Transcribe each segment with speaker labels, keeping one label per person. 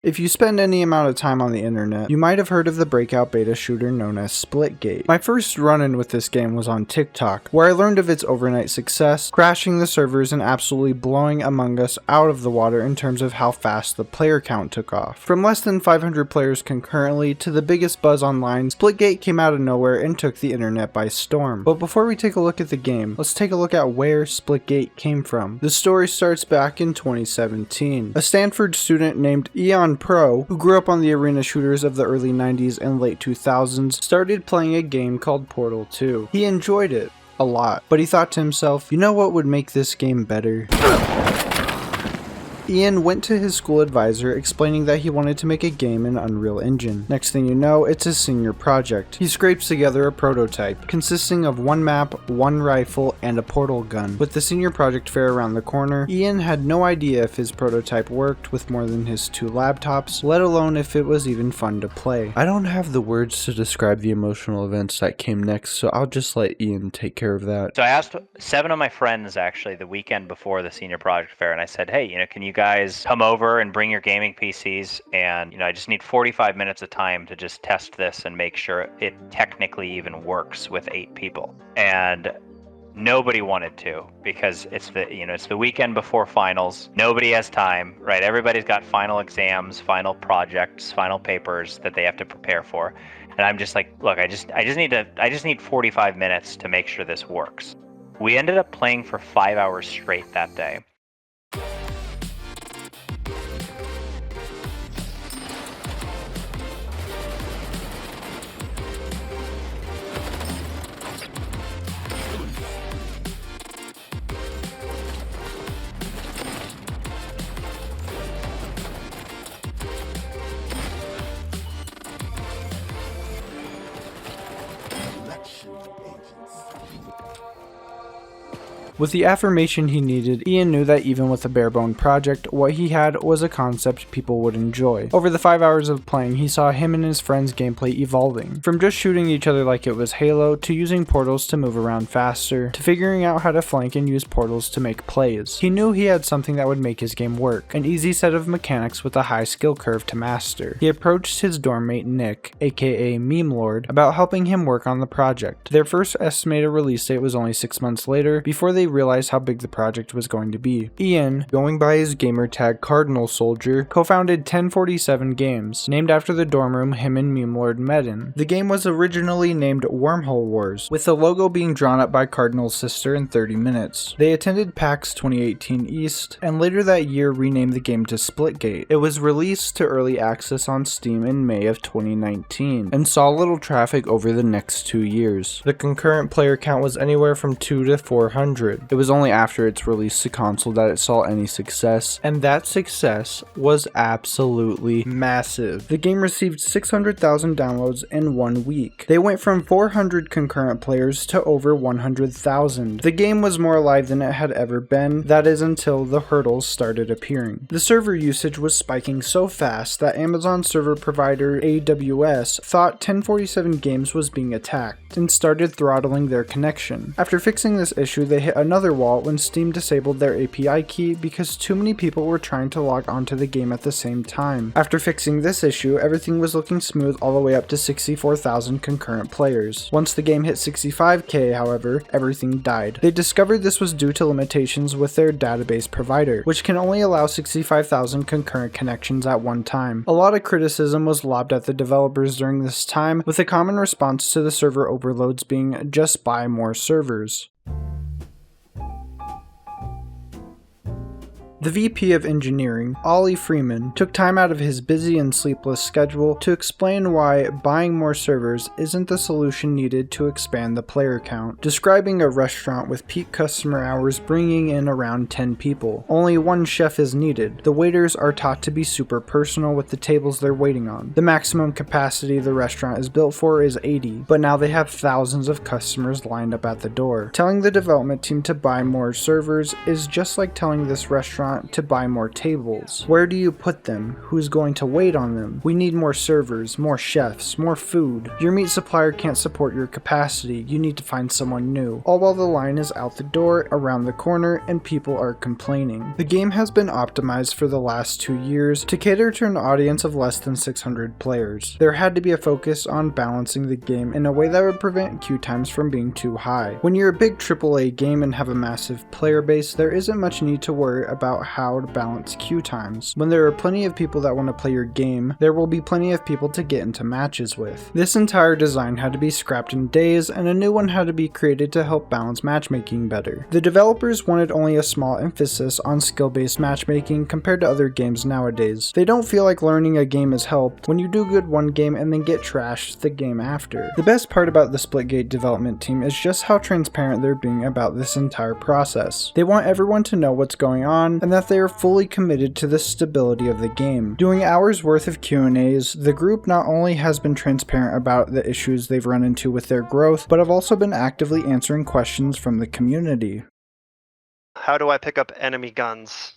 Speaker 1: If you spend any amount of time on the internet, you might have heard of the breakout beta shooter known as Splitgate. My first run-in with this game was on TikTok, where I learned of its overnight success, crashing the servers and absolutely blowing Among Us out of the water in terms of how fast the player count took off. From less than 500 players concurrently to the biggest buzz online, Splitgate came out of nowhere and took the internet by storm. But before we take a look at the game, let's take a look at where Splitgate came from. The story starts back in 2017. A Stanford student named Pro, who grew up on the arena shooters of the early 90s and late 2000s, started playing a game called Portal 2. He enjoyed it a lot, but he thought to himself, you know what would make this game better? Ian went to his school advisor explaining that he wanted to make a game in Unreal Engine. Next thing you know, it's his senior project. He scrapes together a prototype, consisting of one map, one rifle, and a portal gun. With the senior project fair around the corner, Ian had no idea if his prototype worked with more than his 2 laptops, let alone if it was even fun to play. I don't have the words to describe the emotional events that came next, so I'll just let Ian take care of that.
Speaker 2: So I asked 7 of my friends actually the weekend before the senior project fair, and I said, hey, can you guys come over and bring your gaming PCs, and I just need 45 minutes of time to just test this and make sure it technically even works with 8 people. And nobody wanted to, because it's the weekend before finals. Nobody has time, right? Everybody's got final exams, final projects, final papers that they have to prepare for. And I'm just like, look, I just need 45 minutes to make sure this works. We ended up playing for 5 hours straight that day.
Speaker 1: With the affirmation he needed, Ian knew that even with a bare-bone project, what he had was a concept people would enjoy. Over the 5 hours of playing, he saw him and his friends' gameplay evolving. From just shooting each other like it was Halo, to using portals to move around faster, to figuring out how to flank and use portals to make plays. He knew he had something that would make his game work, an easy set of mechanics with a high skill curve to master. He approached his dorm mate Nick, aka Meme Lord, about helping him work on the project. Their first estimated release date was only 6 months later, before they realized how big the project was going to be. Ian, going by his gamer tag Cardinal Soldier, co-founded 1047 Games, named after the dorm room him and Meme Lord met in. The game was originally named Wormhole Wars, with the logo being drawn up by Cardinal's sister in 30 minutes. They attended PAX 2018 East, and later that year renamed the game to Splitgate. It was released to early access on Steam in May of 2019, and saw little traffic over the next 2 years. The concurrent player count was anywhere from 2 to 400. It was only after its release to console that it saw any success, and that success was absolutely massive. The game received 600,000 downloads in 1 week. They went from 400 concurrent players to over 100,000. The game was more alive than it had ever been, that is until the hurdles started appearing. The server usage was spiking so fast that Amazon server provider AWS thought 1047 Games was being attacked and started throttling their connection. After fixing this issue, they hit another wall when Steam disabled their API key because too many people were trying to log onto the game at the same time. After fixing this issue, everything was looking smooth all the way up to 64,000 concurrent players. Once the game hit 65k, however, everything died. They discovered this was due to limitations with their database provider, which can only allow 65,000 concurrent connections at one time. A lot of criticism was lobbed at the developers during this time, with a common response to the server overloads being just buy more servers. The VP of Engineering, Ollie Freeman, took time out of his busy and sleepless schedule to explain why buying more servers isn't the solution needed to expand the player count, describing a restaurant with peak customer hours bringing in around 10 people. Only 1 chef is needed. The waiters are taught to be super personal with the tables they're waiting on. The maximum capacity the restaurant is built for is 80, but now they have thousands of customers lined up at the door. Telling the development team to buy more servers is just like telling this restaurant restaurant to buy more tables. Where do you put them? Who's going to wait on them? We need more servers, more chefs, more food. Your meat supplier can't support your capacity. You need to find someone new. All while the line is out the door, around the corner, and people are complaining. The game has been optimized for the last 2 years to cater to an audience of less than 600 players. There had to be a focus on balancing the game in a way that would prevent queue times from being too high. When you're a big AAA game and have a massive player base, there isn't much need to worry about how to balance queue times. When there are plenty of people that want to play your game, there will be plenty of people to get into matches with. This entire design had to be scrapped in days, and a new one had to be created to help balance matchmaking better. The developers wanted only a small emphasis on skill-based matchmaking compared to other games nowadays. They don't feel like learning a game has helped when you do good one game and then get trashed the game after. The best part about the Splitgate development team is just how transparent they're being about this entire process. They want everyone to know what's going on and that they are fully committed to the stability of the game. Doing hours worth of Q&As, the group not only has been transparent about the issues they've run into with their growth, but have also been actively answering questions from the community.
Speaker 3: How do I pick up enemy guns?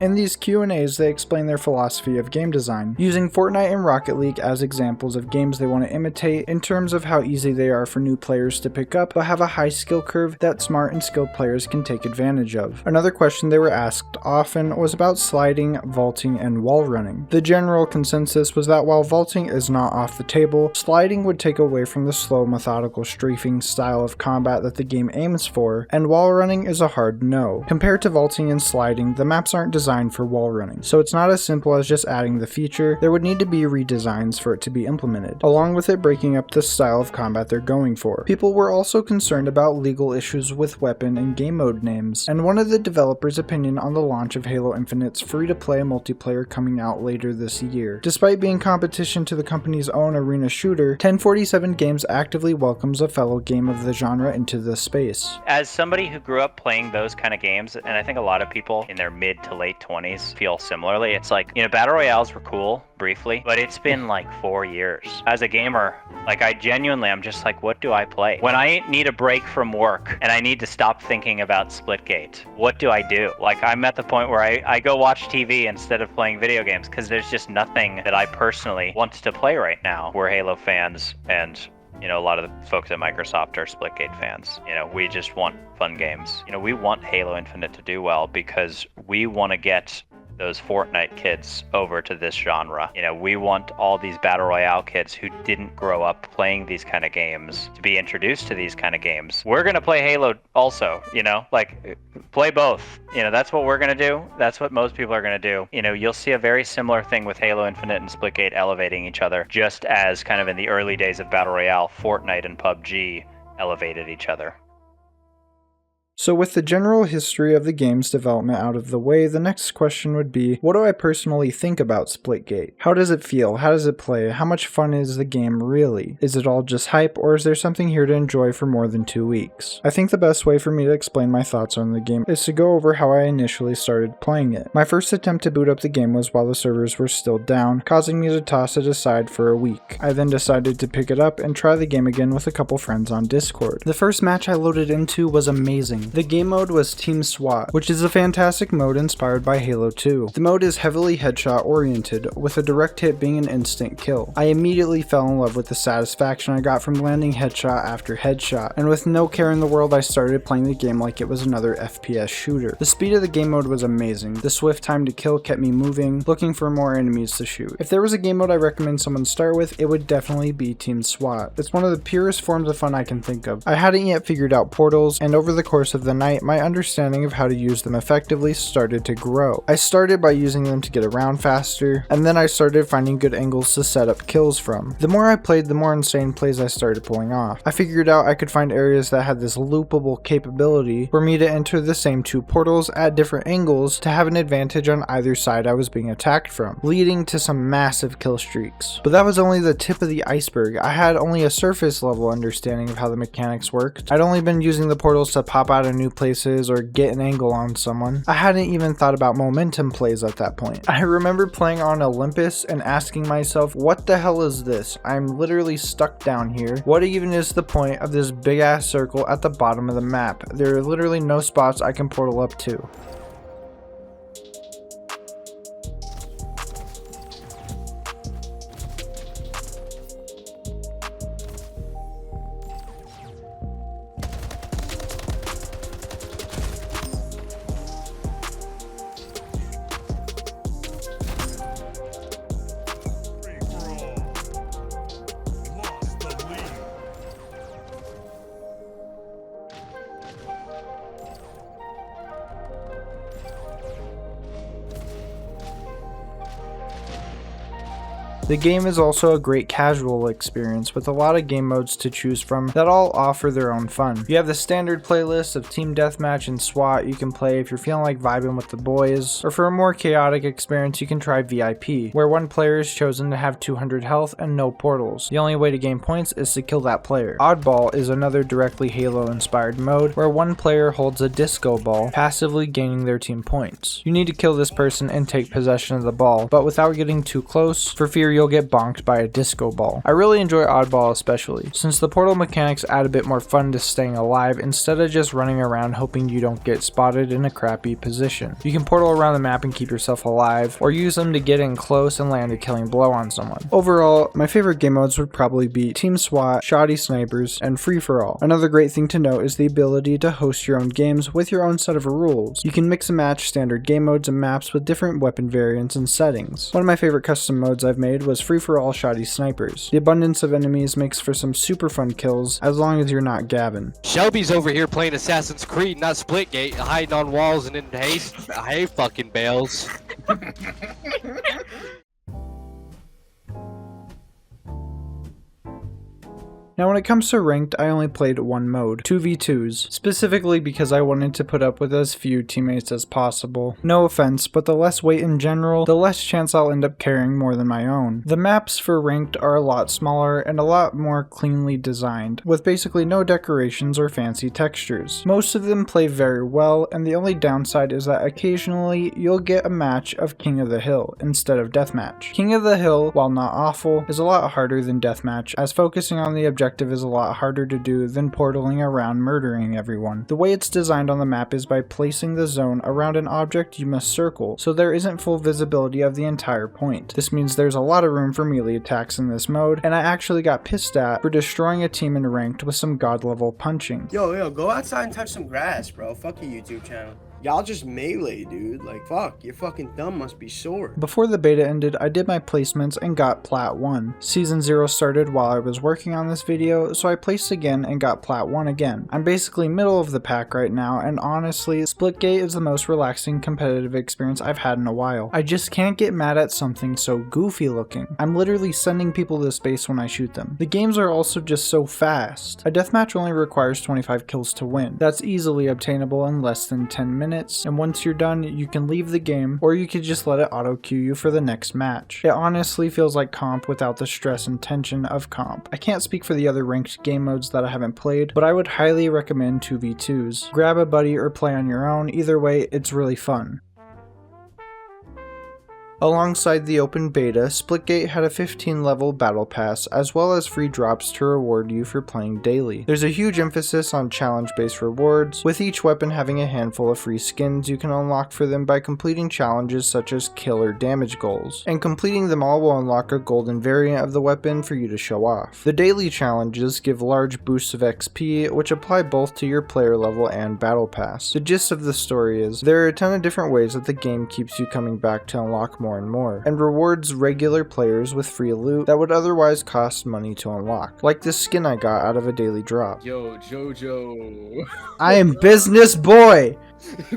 Speaker 1: In these Q&As, they explain their philosophy of game design, using Fortnite and Rocket League as examples of games they want to imitate in terms of how easy they are for new players to pick up, but have a high skill curve that smart and skilled players can take advantage of. Another question they were asked often was about sliding, vaulting, and wall running. The general consensus was that while vaulting is not off the table, sliding would take away from the slow, methodical strafing style of combat that the game aims for, and wall running is a hard no. Compared to vaulting and sliding, the maps aren't designed for wall running, so it's not as simple as just adding the feature. There would need to be redesigns for it to be implemented, along with it breaking up the style of combat they're going for. People were also concerned about legal issues with weapon and game mode names, and one of the developers' opinion on the launch of Halo Infinite's free-to-play multiplayer coming out later this year. Despite being competition to the company's own arena shooter, 1047 Games actively welcomes a fellow game of the genre into this space.
Speaker 2: As somebody who grew up playing those kind of games, and I think a lot of people in their mid to late 20s feel similarly, it's like, battle royales were cool briefly, but it's been like 4 years. As a gamer, like I'm just like, what do I play? When I need a break from work and I need to stop thinking about Splitgate, what do I do? Like I'm at the point where I go watch TV instead of playing video games because there's just nothing that I personally want to play right now. We're Halo fans, and a lot of the folks at Microsoft are Splitgate fans. We just want fun games. We want Halo Infinite to do well because we want to get those Fortnite kids over to this genre. We want all these Battle Royale kids who didn't grow up playing these kind of games to be introduced to these kind of games. We're going to play Halo also, play both. That's what we're going to do. That's what most people are going to do. You'll see a very similar thing with Halo Infinite and Splitgate elevating each other, just as kind of in the early days of Battle Royale, Fortnite and PUBG elevated each other.
Speaker 1: So with the general history of the game's development out of the way, the next question would be, what do I personally think about Splitgate? How does it feel? How does it play? How much fun is the game really? Is it all just hype, or is there something here to enjoy for more than 2 weeks? I think the best way for me to explain my thoughts on the game is to go over how I initially started playing it. My first attempt to boot up the game was while the servers were still down, causing me to toss it aside for a week. I then decided to pick it up and try the game again with a couple friends on Discord. The first match I loaded into was amazing. The game mode was Team SWAT, which is a fantastic mode inspired by Halo 2. The mode is heavily headshot oriented, with a direct hit being an instant kill. I immediately fell in love with the satisfaction I got from landing headshot after headshot, and with no care in the world I started playing the game like it was another FPS shooter. The speed of the game mode was amazing. The swift time to kill kept me moving, looking for more enemies to shoot. If there was a game mode I recommend someone start with, it would definitely be Team SWAT. It's one of the purest forms of fun I can think of. I hadn't yet figured out portals, and over the course of the night, my understanding of how to use them effectively started to grow. I started by using them to get around faster, and then I started finding good angles to set up kills from. The more I played, the more insane plays I started pulling off. I figured out I could find areas that had this loopable capability for me to enter the same 2 portals at different angles to have an advantage on either side I was being attacked from, leading to some massive kill streaks. But that was only the tip of the iceberg. I had only a surface level understanding of how the mechanics worked. I'd only been using the portals to pop out out of new places or get an angle on someone. I hadn't even thought about momentum plays at that point. I remember playing on Olympus and asking myself, what the hell is this? I'm literally stuck down here. What even is the point of this big ass circle at the bottom of the map? There are literally no spots I can portal up to. The game is also a great casual experience with a lot of game modes to choose from that all offer their own fun. You have the standard playlist of Team Deathmatch and SWAT you can play if you're feeling like vibing with the boys, or for a more chaotic experience you can try VIP, where one player is chosen to have 200 health and no portals. The only way to gain points is to kill that player. Oddball is another directly Halo inspired mode where one player holds a disco ball, passively gaining their team points. You need to kill this person and take possession of the ball, but without getting too close, for fear you'll get bonked by a disco ball. I really enjoy Oddball especially, since the portal mechanics add a bit more fun to staying alive instead of just running around hoping you don't get spotted in a crappy position. You can portal around the map and keep yourself alive, or use them to get in close and land a killing blow on someone. Overall, my favorite game modes would probably be Team SWAT, Shoddy Snipers, and Free For All. Another great thing to note is the ability to host your own games with your own set of rules. You can mix and match standard game modes and maps with different weapon variants and settings. One of my favorite custom modes I've made was Free For All Shoddy Snipers. The abundance of enemies makes for some super fun kills as long as you're not Gavin.
Speaker 4: Shelby's over here playing Assassin's Creed, not Splitgate, hiding on walls and in hay fucking bales.
Speaker 1: Now when it comes to ranked, I only played one mode, 2v2s, specifically because I wanted to put up with as few teammates as possible. No offense, but the less weight in general, the less chance I'll end up carrying more than my own. The maps for ranked are a lot smaller and a lot more cleanly designed, with basically no decorations or fancy textures. Most of them play very well, and the only downside is that occasionally you'll get a match of King of the Hill instead of Deathmatch. King of the Hill, while not awful, is a lot harder than Deathmatch, as focusing on the objective is a lot harder to do than portaling around murdering everyone. The way it's designed on the map is by placing the zone around an object you must circle, so there isn't full visibility of the entire point. This means there's a lot of room for melee attacks in this mode, and I actually got pissed at for destroying a team in ranked with some god level punching.
Speaker 5: Yo, go outside and touch some grass, bro. Fuck your YouTube channel. Y'all just melee, dude. Like, fuck, your fucking thumb must be sore.
Speaker 1: Before the beta ended, I did my placements and got Plat 1. Season 0 started while I was working on this video, so I placed again and got Plat 1 again. I'm basically middle of the pack right now, and honestly, Splitgate is the most relaxing competitive experience I've had in a while. I just can't get mad at something so goofy looking. I'm literally sending people to space when I shoot them. The games are also just so fast. A deathmatch only requires 25 kills to win. That's easily obtainable in less than 10 minutes. And once you're done, you can leave the game, or you could just let it auto queue you for the next match. It honestly feels like comp without the stress and tension of comp. I can't speak for the other ranked game modes that I haven't played, but I would highly recommend 2v2s. Grab a buddy or play on your own, either way, it's really fun. Alongside the open beta, Splitgate had a 15-level battle pass, as well as free drops to reward you for playing daily. There's a huge emphasis on challenge-based rewards, with each weapon having a handful of free skins you can unlock for them by completing challenges such as kill or damage goals, and completing them all will unlock a golden variant of the weapon for you to show off. The daily challenges give large boosts of XP, which apply both to your player level and battle pass. The gist of the story is, there are a ton of different ways that the game keeps you coming back to unlock more and more, and rewards regular players with free loot that would otherwise cost money to unlock, like this skin I got out of a daily drop.
Speaker 6: Yo, Jojo.
Speaker 1: I am business boy!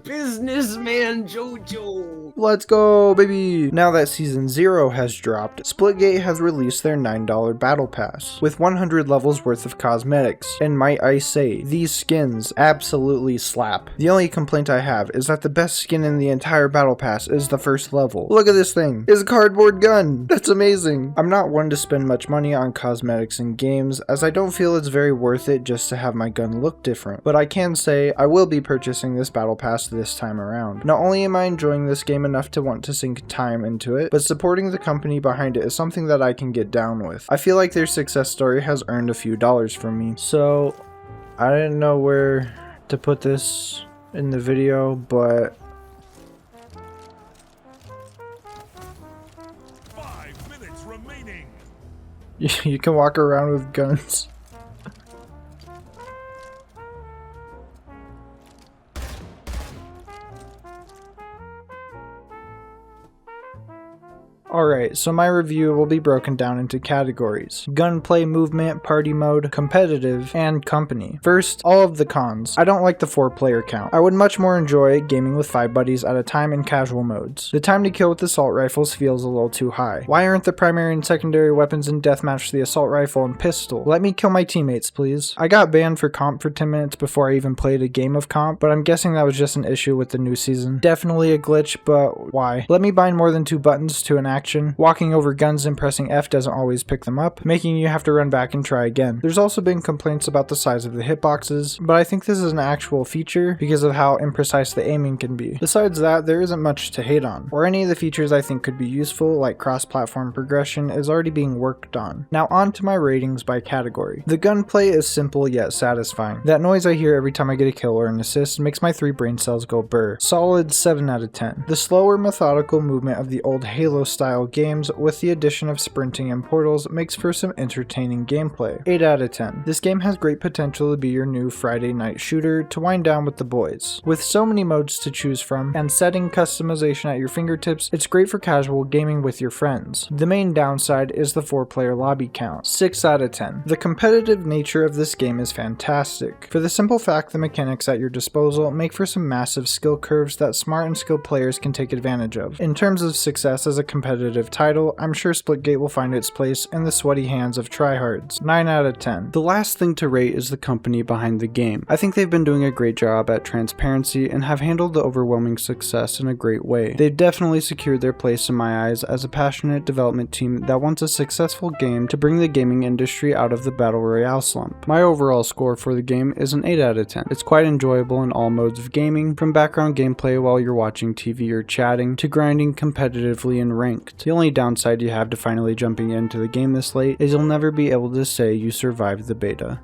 Speaker 5: Businessman Jojo.
Speaker 1: Let's go, baby! Now that Season 0 has dropped, Splitgate has released their $9 Battle Pass, with 100 levels worth of cosmetics, and might I say, these skins absolutely slap. The only complaint I have is that the best skin in the entire Battle Pass is the first level. Look at this thing! It's a cardboard gun! That's amazing! I'm not one to spend much money on cosmetics in games, as I don't feel it's very worth it just to have my gun look different, but I can say I will be purchasing this Battle Pass this time around. Not only am I enjoying this game enough to want to sink time into it, but supporting the company behind it is something that I can get down with. I feel like their success story has earned a few dollars from me. So, I didn't know where to put this in the video, but
Speaker 6: 5 minutes remaining.
Speaker 1: you can walk around with guns. Alright, so my review will be broken down into categories: gunplay, movement, party mode, competitive, and company. First, all of the cons. I don't like the 4-player count. I would much more enjoy gaming with 5 buddies at a time in casual modes. The time to kill with assault rifles feels a little too high. Why aren't the primary and secondary weapons in deathmatch the assault rifle and pistol? Let me kill my teammates, please. I got banned for comp for 10 minutes before I even played a game of comp, but I'm guessing that was just an issue with the new season. Definitely a glitch, but why? Let me bind more than 2 buttons to an action. Walking over guns and pressing F doesn't always pick them up, making you have to run back and try again. There's also been complaints about the size of the hitboxes, but I think this is an actual feature because of how imprecise the aiming can be. Besides that, there isn't much to hate on, or any of the features I think could be useful, like cross-platform progression, is already being worked on. Now on to my ratings by category. The gunplay is simple yet satisfying. That noise I hear every time I get a kill or an assist makes my 3 brain cells go burr. Solid 7 out of 10. The slower, methodical movement of the old Halo style games with the addition of sprinting and portals makes for some entertaining gameplay. 8 out of 10. This game has great potential to be your new Friday night shooter to wind down with the boys. With so many modes to choose from and setting customization at your fingertips, it's great for casual gaming with your friends. The main downside is the 4-player lobby count. 6 out of 10. The competitive nature of this game is fantastic, for the simple fact the mechanics at your disposal make for some massive skill curves that smart and skilled players can take advantage of. In terms of success as a competitive title, I'm sure Splitgate will find its place in the sweaty hands of tryhards. 9 out of 10. The last thing to rate is the company behind the game. I think they've been doing a great job at transparency and have handled the overwhelming success in a great way. They've definitely secured their place in my eyes as a passionate development team that wants a successful game to bring the gaming industry out of the battle royale slump. My overall score for the game is an 8 out of 10. It's quite enjoyable in all modes of gaming, from background gameplay while you're watching TV or chatting, to grinding competitively and ranked. The only downside you have to finally jumping into the game this late is you'll never be able to say you survived the beta.